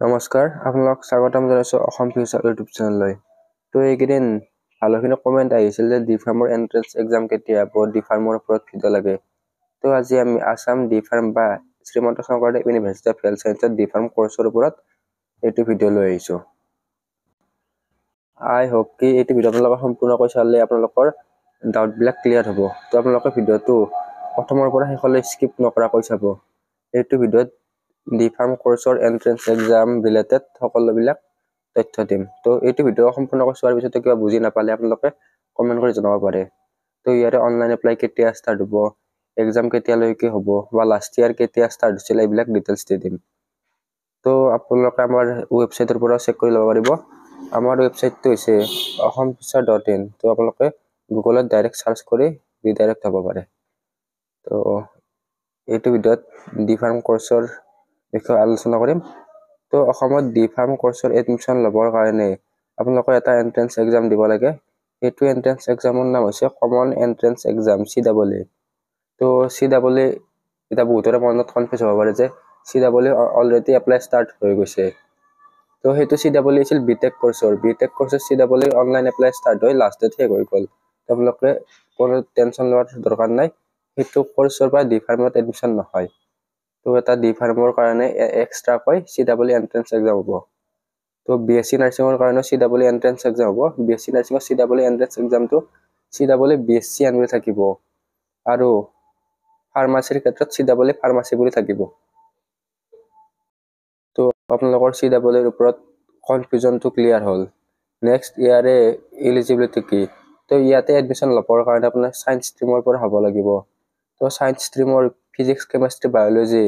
নমস্কাৰ, আপোনালোক স্বাগতম জনাইছোঁ অসম ফিউচাৰ ইউটিউব চেনেললৈ। তো এইকেইদিন ভালোখিনি কমেণ্ট আহিছিল যে ডি ফাৰ্মৰ এন্ট্ৰেন্স এক্সাম কেতিয়া হ'ব, ডি ফাৰ্মৰ ওপৰত ভিডিঅ' লাগে। তো আজি আমি আসাম ডি ফাৰ্ম বা Srimanta Sankardev university of health ছায়েন্সৰ ডি ফাৰ্ম কোৰ্চৰ ওপৰত এইটো ভিডিঅ' লৈ আহিছোঁ। আই হোপ কি এইটো ভিডিঅ' আপোনালোকে সম্পূৰ্ণকৈ চালে আপোনালোকৰ ডাউটবিলাক ক্লিয়াৰ হ'ব। তো আপোনালোকে ভিডিঅ'টো প্ৰথমৰ পৰা শেষলৈ স্কিপ নকৰাকৈ চাব। এইটো ভিডিঅ'ত ডি ফাৰ্ম কোৰ্চৰ এন্ট্ৰেন্স এক্সাম ৰিলেটেড সকলোবিলাক তথ্য দিম। তো এইটো ভিডিঅ' সম্পূৰ্ণকৈ চোৱাৰ পিছতে কিবা বুজি নাপালে আপোনালোকে কমেণ্ট কৰি জনাব পাৰে। তো ইয়াৰে অনলাইন এপ্লাই কেতিয়া ষ্টাৰ্ট হ'ব, এক্সাম কেতিয়ালৈকে হ'ব বা লাষ্ট ইয়াৰ কেতিয়া ষ্টাৰ্ট হৈছিল, এইবিলাক ডিটেইলছ দি দিম। তো আপোনালোকে আমাৰ ৱেবছাইটৰ পৰা চেক কৰি ল'ব পাৰিব। আমাৰ ৱেবছাইটটো হৈছে ahomfuture.in। তো আপোনালোকে গুগলত ডাইৰেক্ট চাৰ্চ কৰি ৰিডাইৰেক্ট হ'ব পাৰে। তো এইটো ভিডিঅ'ত ডি ফাৰ্ম কোৰ্চৰ বিষয়ে আলোচনা কৰিম। তো অসমত ডি ফাৰ্ম কোৰ্চৰ এডমিশ্যন ল'বৰ কাৰণে আপোনালোকে এটা এন্ট্ৰেন্স এক্সাম দিব লাগে। এইটো এন্ট্ৰেন্স এক্সামৰ নাম হৈছে কমন এন্ট্ৰেন্স এক্সাম CAA। তো CAA এতিয়া বহুতৰে মনত কনফিউজ হ'ব পাৰে যে CAA অলৰেডি এপ্লাই ষ্টাৰ্ট হৈ গৈছে। তো সেইটো CAA আছিল বিটেক কোৰ্চৰ CAA অনলাইন এপ্লাই ষ্টাৰ্ট হৈ লাষ্ট ডেট শেষ হৈ গ'ল। আপোনালোকে কোনো টেনশ্যন লোৱাৰ দৰকাৰ নাই, সেইটো কোৰ্চৰ পৰা ডি ফাৰ্মত এডমিশ্যন নহয়। তো এটা ডি ফাৰ্মৰ কাৰণে এক্সট্ৰাকৈ CAA এন্ট্ৰেন্স এক্সাম হ'ব। তো BSc নাৰ্ছিঙৰ কাৰণে CAA এন্ট্ৰেন্স এক্সাম হ'ব। BSc নাৰ্ছিঙৰ CAA এন্ট্ৰেন্স এক্সামটো CAA BSc বুলি থাকিব, আৰু ফাৰ্মাচীৰ ক্ষেত্ৰত CAA ফাৰ্মাচী বুলি থাকিব। তো আপোনালোকৰ CAAৰ ওপৰত কনফিউজনটো ক্লিয়াৰ হ'ল। নেক্সট ইয়াৰে এলিজিবিলিটি কি? তো ইয়াতে এডমিশ্যন ল'বৰ কাৰণে আপোনাৰ ছায়েন্স ষ্ট্ৰীমৰ পৰা হ'ব লাগিব। তো ছায়েন্স ষ্ট্ৰীমৰ ফিজিক্স কেমেষ্ট্ৰি বায়'লজি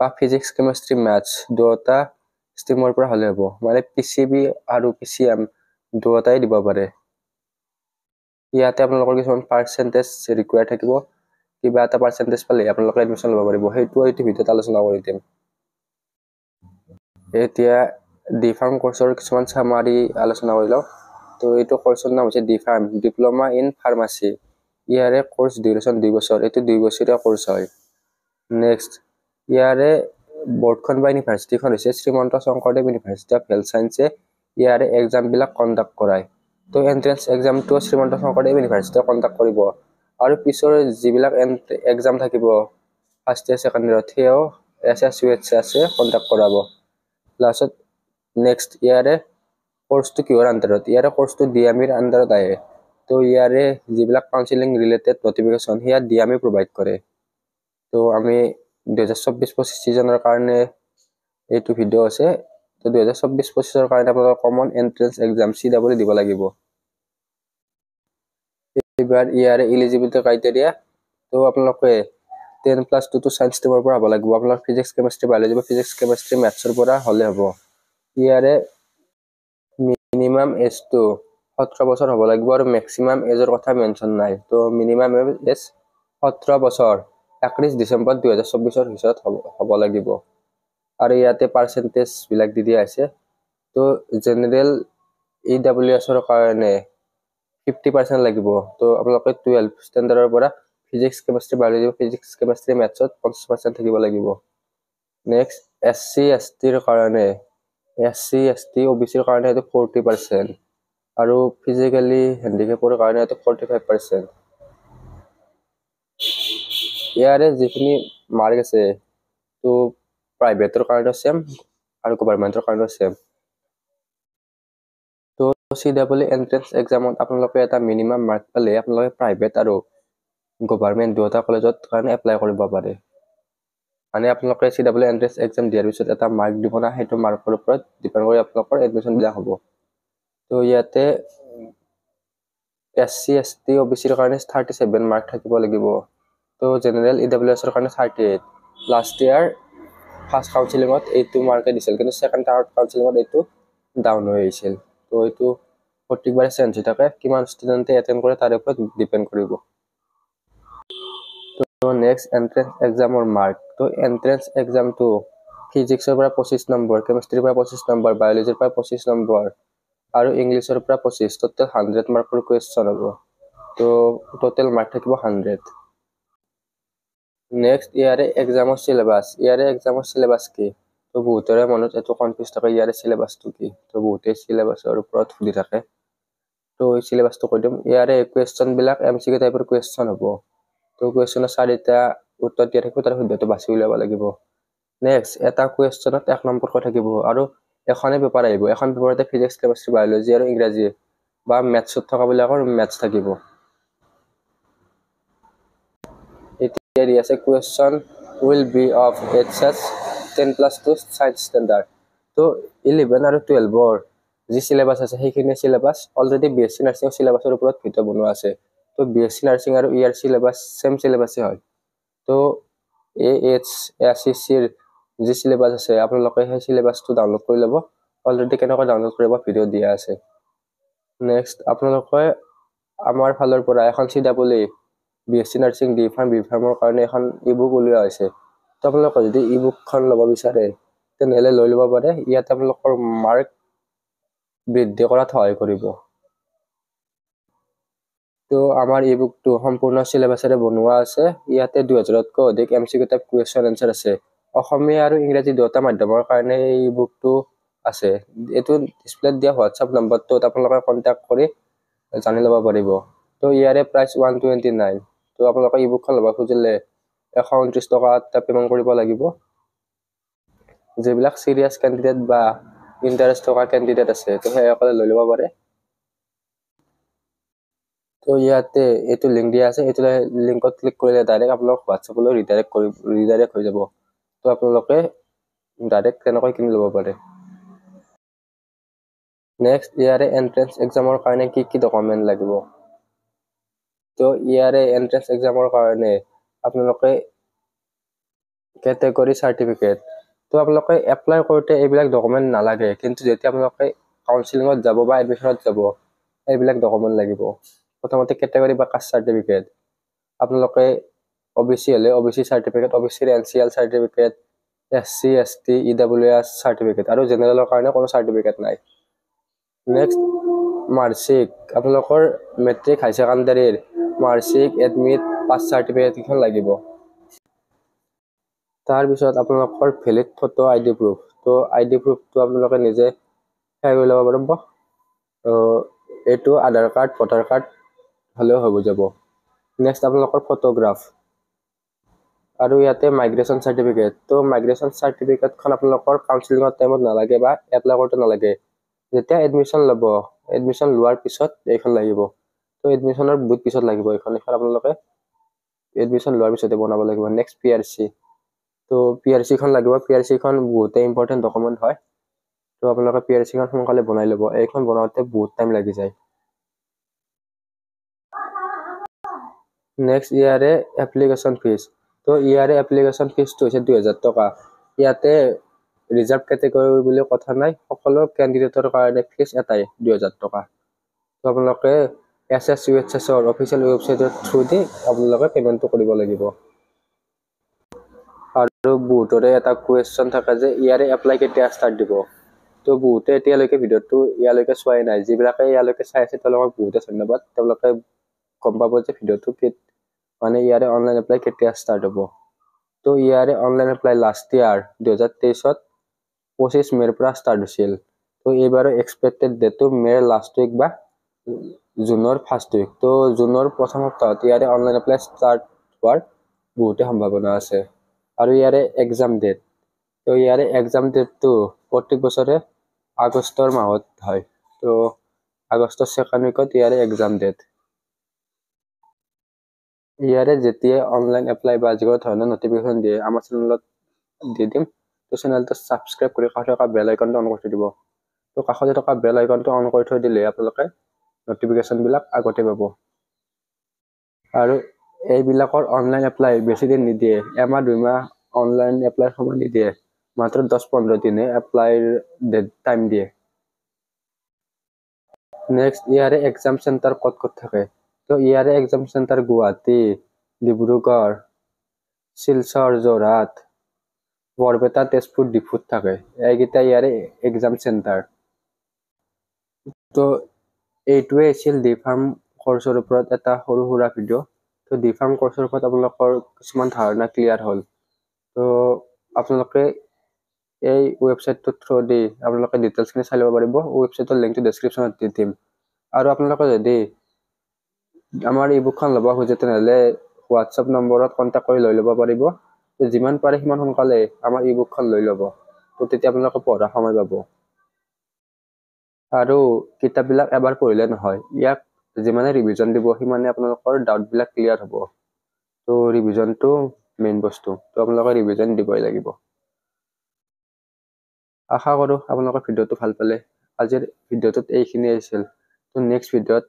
বা ফিজিক্স কেমেষ্ট্ৰি মেথছ দুয়োটা ষ্ট্ৰীমৰ পৰা হ'লে হ'ব। মানে PCB আৰু PCM দুয়োটাই দিব পাৰে। ইয়াতে আপোনালোকৰ কিছুমান পাৰ্চেণ্টেজ ৰিকুৱাৰ্ড থাকিব, কিবা এটা পাৰ্চেণ্টেজ পালে আপোনালোকে এডমিশ্যন ল'ব পাৰিব। সেইটো এইটো ভিডিঅ'ত আলোচনা কৰি দিম। এতিয়া ডি ফাৰ্ম কোৰ্চৰ কিছুমান চামাৰি আলোচনা কৰি লওঁ। তো এইটো কোৰ্চৰ নাম হৈছে D farm diploma in pharmacy. ইয়াৰে কোৰ্চ ডিউৰেশ্যন 2 বছৰ। এইটো 2 বছৰীয়া কোৰ্চ হয়। নেক্সট ইয়াৰে বৰ্ডখন বা ইউনিভাৰ্চিটিখন হৈছে Srimanta Sankardev university of health ছায়েন্সে ইয়াৰে এক্সামবিলাক কণ্ডাক্ট কৰায়। তো এন্ট্ৰেন্স এক্সামটো শ্ৰীমন্ত শংকৰদেৱ ইউনিভাৰ্চিটিয়ে কণ্ডাক্ট কৰিব, আৰু পিছৰ যিবিলাক এক্সাম থাকিব ফাৰ্ষ্ট ইয়াৰ ছেকেণ্ড ইয়াৰত সেয়াও SSUHC কণ্ডাক্ট কৰাব লাষ্টত। নেক্সট ইয়াৰে কোৰ্চটো কিহৰ আণ্ডাৰত? ইয়াৰে কোৰ্চটো DMEৰ আণ্ডাৰত আহে। তো ইয়াৰে যিবিলাক কাউন্সিলিং ৰিলেটেড নটিফিকেশ্যন সেয়া DME প্ৰভাইড কৰে। তো আমি 2024-25 ছিজনৰ কাৰণে এইটো ভিডিঅ' আছে। তো 2024-25 কাৰণে আপোনালোকৰ কমন এন্ট্ৰেন্স এক্সাম CAA দিব লাগিব। এইবাৰ ইয়াৰে এলিজিবিলিটি ক্ৰাইটেৰিয়া, তো আপোনালোকে 10+2 ছায়েন্স ষ্ট্ৰীমৰ পৰা হ'ব লাগিব। আপোনালোক ফিজিক্স কেমেষ্ট্ৰি বায়'লজি বা ফিজিক্স কেমেষ্ট্ৰি মেথছৰ পৰা হ'লে হ'ব। ইয়াৰে মিনিমাম এজটো 17 বছৰ হ'ব লাগিব, আৰু মেক্সিমাম এজৰ কথা মেনশ্যন নাই। তো মিনিমাম এজ 17 বছৰ 31 ডিচেম্বৰ 2024 ভিতৰত হ'ব লাগিব। আৰু ইয়াতে পাৰ্চেণ্টেজবিলাক দি দিয়া আছে। তো জেনেৰেল EWSৰ কাৰণে 50% লাগিব। তো আপোনালোকে 12 ষ্টেণ্ডাৰ্ডৰ পৰা ফিজিক্স কেমেষ্ট্ৰি বায়'লজি বা ফিজিক্স কেমেষ্ট্ৰি মেথছত 50% থাকিব লাগিব। নেক্সট SC STৰ কাৰণে OBCৰ কাৰণে এইটো 40%, আৰু ফিজিকেলি হেণ্ডিকেপৰ কাৰণে এইটো 45%। ইয়াৰে যিখিনি মাৰ্ক আছে তো প্ৰাইভেটৰ কাৰণেও ছেম আৰু গভৰ্ণমেণ্টৰ কাৰণেও ছেম। তো CAA এন্ট্ৰেন্স এক্সামত আপোনালোকে এটা মিনিমাম মাৰ্ক পালে আপোনালোকে প্ৰাইভেট আৰু গভৰ্ণমেণ্ট দুয়োটা কলেজত কাৰণে এপ্লাই কৰিব পাৰে। মানে আপোনালোকে CAA এন্ট্ৰেন্স এক্সাম দিয়াৰ পিছত এটা মাৰ্ক দিব না, সেইটো মাৰ্কৰ ওপৰত ডিপেণ্ড কৰি আপোনালোকৰ এডমিশ্যনবিলাক হ'ব। তো ইয়াতে SC ST OBCৰ কাৰণে 37 মাৰ্ক থাকিব লাগিব। তো জেনেৰেল EWSৰ কাৰণে 38। লাষ্ট ইয়াৰ ফাৰ্ষ্ট কাউন্সিলিঙত এইটো মাৰ্কে দিছিল, কিন্তু ছেকেণ্ড থাৰ্ড কাউন্সিলিঙত এইটো ডাউন হৈ আহিছিল। তো এইটো প্ৰত্যেকবাৰে চেঞ্জ হৈ থাকে, কিমান ষ্টুডেণ্টে এটেণ্ড কৰে তাৰ ওপৰত ডিপেণ্ড কৰিব। তো নেক্সট এন্ট্ৰেন্স এক্সামৰ মাৰ্ক। তো এন্ট্ৰেন্স এক্সামটো ফিজিক্সৰ পৰা 25 নম্বৰ, কেমেষ্ট্ৰিৰ পৰা 25 নম্বৰ, বায়'লজিৰ পৰা 25 নম্বৰ, আৰু ইংলিছৰ পৰা 25। টোটেল 100 মাৰ্কৰ কুৱেশ্যন হ'ব। তো টোটেল মাৰ্ক থাকিব 100। নেক্সট ইয়াৰে এক্সামৰ চিলেবাছ কি? তো বহুতৰে মনত এইটো কনফিউজ থাকে ইয়াৰে চিলেবাছটো কি। তো বহুতে চিলেবাছৰ ওপৰত সুধি থাকে। তো এই চিলেবাছটো কৈ দিম। ইয়াৰে কুৱেশ্যনবিলাক MCQ টাইপৰ কুৱেশ্যন হ'ব। তো কুৱেশ্যনৰ 4টা উত্তৰ দিয়া থাকিব, তাৰ শুদ্ধটো বাছি উলিয়াব লাগিব। নেক্সট, এটা কুৱেশ্যনত 1 নম্বৰকৈ থাকিব আৰু এখনে পেপাৰ আহিব। এখন পেপাৰতে ফিজিক্স, কেমেষ্ট্ৰি, বায়'লজি আৰু ইংৰাজী বা মেথছত থকাবিলাকৰ মেথছ থাকিব। এতিয়া দি আছে question will be of HS 10+2 science standard. তো 11 আৰু 12ৰ যি চিলেবাছ আছে সেইখিনি চিলেবাছ অলৰেডি BSc নাৰ্ছিঙৰ চিলেবাছৰ ওপৰত ভিডিঅ' বনোৱা আছে। তো BSc নাৰ্ছিং আৰু ইয়াৰ চিলেবাছ চেম চিলেবাছেই হয়। তো AHSCCৰ যি চিলেবাছ আছে আপোনালোকে সেই চিলেবাছটো ডাউনলোড কৰি ল'ব। অলৰেডি কেনেকৈ ডাউনলোড কৰিব ভিডিঅ' দিয়া আছে। নেক্সট, আপোনালোকে আমাৰ ফালৰ পৰা এখন CWE BSc নাৰ্ছিং B.Pharm কাৰণে এখন ইবুক উলিওৱা হৈছে। তো আপোনালোকে যদি ইবুকখন ল'ব বিচাৰে তেনেহ'লে লৈ ল'ব পাৰে। ইয়াত আপোনালোকৰ মাৰ্ক বৃদ্ধি কৰাত সহায় কৰিব। তো আমাৰ ইবুকটো সম্পূৰ্ণ চিলেবাছেৰে বনোৱা আছে। ইয়াতে 2000তকৈ অধিক MCQ টাইপ কুৱেশ্যন এনচাৰ আছে। অসমীয়া আৰু ইংৰাজী দুয়োটা মাধ্যমৰ কাৰণে এই ইবুকটো আছে। এইটো ডিছপ্লেত দিয়া হোৱাটছআপ নম্বৰটোত আপোনালোকে কণ্টেক্ট কৰি জানি ল'ব পাৰিব। তো ইয়াৰে প্ৰাইচ 129। তো আপোনালোকে ইবুকখন ল'ব খুজিলে 129 টকা এটা পে'মেণ্ট কৰিব লাগিব। যিবিলাক চিৰিয়াছ কেণ্ডিডেট বা ইণ্টাৰেষ্ট থকা কেণ্ডিডেট আছে তো সেইসকলে লৈ ল'ব পাৰে। তো ইয়াতে এইটো লিংক দিয়া আছে, এইটো লিংকত ক্লিক কৰিলে ডাইৰেক্ট আপোনালোক হোৱাটছআপলৈ ৰিডাইৰেক্ট হৈ যাব। তো আপোনালোকে ডাইৰেক্ট তেনেকৈ কিনি ল'ব পাৰে। নেক্সট, ইয়াৰে এণ্ট্ৰেন্স এক্সামৰ কাৰণে কি কি ডকুমেণ্ট লাগিব। তো ইয়াৰে এণ্ট্ৰেন্স এক্সামৰ কাৰণে আপোনালোকে কেটেগৰী চাৰ্টিফিকেট। তো আপোনালোকে এপ্লাই কৰোঁতে এইবিলাক ডকুমেণ্ট নালাগে, কিন্তু যেতিয়া আপোনালোকে কাউন্সিলিঙত যাব বা এডমিশ্যনত যাব এইবিলাক ডকুমেণ্ট লাগিব। প্ৰথমতে কেটেগৰী বা কাষ্ট চাৰ্টিফিকেট। আপোনালোকে OBC হ'লে OBC চাৰ্টিফিকেট, OBCৰ NCL certificate, SC ST EWS certificate আৰু জেনেৰেলৰ কাৰণে কোনো চাৰ্টিফিকেট নাই। Next, marksheet. আপোনালোকৰ মেট্ৰিক হাই ছেকেণ্ডাৰীৰ মাৰ্কশ্বিট, এডমিট, পাছ চাৰ্টিফিকেট কেইখন লাগিব। তাৰপিছত আপোনালোকৰ ভেলিড ফটো ID প্ৰুফ। তো ID প্ৰুফটো আপোনালোকে নিজে শ্বেয়াৰ কৰি ল'ব পাৰিব। এইটো আধাৰ কাৰ্ড, ভোটাৰ কাৰ্ড হ'লেও হৈ যাব। নেক্সট, আপোনালোকৰ ফটোগ্ৰাফ আৰু ইয়াতে মাইগ্ৰেশ্যন চাৰ্টিফিকেট। তো মাইগ্ৰেশ্যন চাৰ্টিফিকেটখন আপোনালোকৰ কাউন্সিলিঙৰ টাইমত নালাগে বা এপ্লাই কৰোঁতে নালাগে। যেতিয়া এডমিশ্যন ল'ব, এডমিশ্যন লোৱাৰ পিছত এইখন লাগিব। তো এডমিশ্যনৰ বহুত পিছত লাগিব এইখন আপোনালোকে এডমিশ্যন লোৱাৰ পিছতে বনাব লাগিব। Next, PRC। তো PRCখন লাগিব। PRCখন বহুতেই ইম্পৰ্টেণ্ট ডকুমেণ্ট হয়। তো আপোনালোকে PRCখন সোনকালে বনাই ল'ব। এইখন বনাওঁতে বহুত টাইম লাগি যায়। নেক্সট, ইয়াৰে এপ্লিকেশ্যন ফিজ। তো ইয়াৰে এপ্লিকেশ্যন ফিজটো হৈছে 2000 টকা। ইয়াতে ৰিজাৰ্ভ কেটেগৰী বুলি কথা নাই, সকলো কেণ্ডিডেটৰ কাৰণে ফিজ এটাই 2000 টকা। তো আপোনালোকে SSUHSৰ অফিচিয়েল ৱেবছাইটৰ থ্ৰু দি আপোনালোকে পে'মেণ্টটো কৰিব লাগিব। আৰু বহুতৰে এটা কুৱেশ্যন থাকে যে ইয়াৰে এপ্লাই কেতিয়া ষ্টাৰ্ট দিব। তো বহুতে এতিয়ালৈকে ভিডিঅ'টো ইয়ালৈকে চোৱাই নাই। যিবিলাকে ইয়ালৈকে চাই আছে তেওঁলোকক বহুতে ধন্যবাদ। তেওঁলোকে গম পাব যে ভিডিঅ'টো মানে ইয়াৰে অনলাইন এপ্লাই কেতিয়া ষ্টাৰ্ট হ'ব। তো ইয়াৰে অনলাইন এপ্লাই লাষ্ট ইয়াৰ 2023ত 25 মে'ৰ পৰা ষ্টাৰ্ট হৈছিল। তো এইবাৰৰ এক্সপেক্টেড ডেটটো মে'ৰ লাষ্ট উইক বা জুনৰ ফাৰ্ষ্ট উইক। তো জুনৰ প্ৰথম সপ্তাহত ইয়াৰে অনলাইন এপ্লাই ষ্টাৰ্ট হোৱাৰ বহুতে সম্ভাৱনা আছে। আৰু ইয়াৰে এক্সাম ডেট। তো ইয়াৰে এক্সাম ডেটটো প্ৰত্যেক বছৰে আগষ্টৰ মাহত হয়। তো আগষ্টৰ 2nd উইকত ইয়াৰে এক্সাম ডেট। ইয়াৰে যেতিয়াই অনলাইন এপ্লাই বা যিকোনো ধৰণৰ নটিফিকেশ্যন দিয়ে আমাৰ চেনেলত দি দিম। তো চেনেলটো ছাবস্ক্ৰাইব কৰি কাষত থকা বেল আইকনটো অন কৰি থৈ দিব। তো কাষতে থকা বেল আইকনটো অন কৰি থৈ দিলে আপোনালোকে নটিফিকেশ্যনবিলাক আগতে পাব। আৰু এইবিলাকৰ অনলাইন এপ্লাই বেছি দিন নিদিয়ে, এমাহ 2 মাহ অনলাইন এপ্লাইৰ সময় নিদিয়ে, মাত্ৰ 10-15 দিনে এপ্লাইৰ টাইম দিয়ে। নেক্সট, ইয়াৰে এক্সাম চেণ্টাৰ ক'ত ক'ত থাকে। তো ইয়াৰে এক্সাম চেণ্টাৰ গুৱাহাটী, ডিব্ৰুগড়, শিলচৰ, যোৰহাট, বৰপেটা, তেজপুৰ ডিফুত থাকে। এইকেইটা ইয়াৰে এক্সাম চেণ্টাৰ। তো এইটোৱে আছিল D.Pharm কৰ্চৰ ওপৰত এটা সৰু সুৰা ভিডিঅ'। তো D.Pharm কৰ্চৰ ওপৰত আপোনালোকৰ কিছুমান ধাৰণা ক্লিয়াৰ হ'ল। তো আপোনালোকে এই ৱেবছাইটটোৰ থ্ৰুদি আপোনালোকে ডিটেইলছখিনি চাই ল'ব পাৰিব। ৱেবছাইটৰ লিংকটো ডেছক্ৰিপশ্যনত দি দিম। আৰু আপোনালোকে যদি আমাৰ ই বুকখন ল'ব খোজে তেনেহ'লে হোৱাটছআপ নম্বৰত কণ্টেক্ট কৰি লৈ ল'ব পাৰিব। যিমান পাৰে সিমান সোনকালে আমাৰ ই বুকখন লৈ ল'ব, তো তেতিয়া আপোনালোকে পঢ়া সময় পাব। আৰু কিতাপবিলাক এবাৰ পঢ়িলে নহয়, ইয়াক যিমানে ৰিভিজন দিব সিমানে আপোনালোকৰ ডাউটবিলাক ক্লিয়াৰ হ'ব। তো ৰিভিজনটো মেইন বস্তু, তো আপোনালোকে ৰিভিজন দিবই লাগিব। আশা কৰোঁ আপোনালোকৰ ভিডিঅ'টো ভাল পালে। আজিৰ ভিডিঅ'টোত এইখিনিয়ে আছিল। তো নেক্সট ভিডিঅ'ত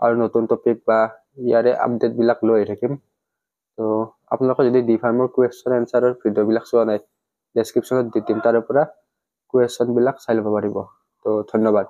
আৰু নতুন টপিক বা ইয়াৰে আপডেটবিলাক লৈ আহি থাকিম। তো আপোনালোকে যদি ডি ফাৰ্মৰ কুৱেশ্যন এনচাৰৰ ভিডিঅ'বিলাক চোৱা নাই, ডেছক্ৰিপশ্যনত দি দিম, তাৰে পৰা কুৱেশ্যনবিলাক চাই ল'ব পাৰিব। তো ধন্যবাদ।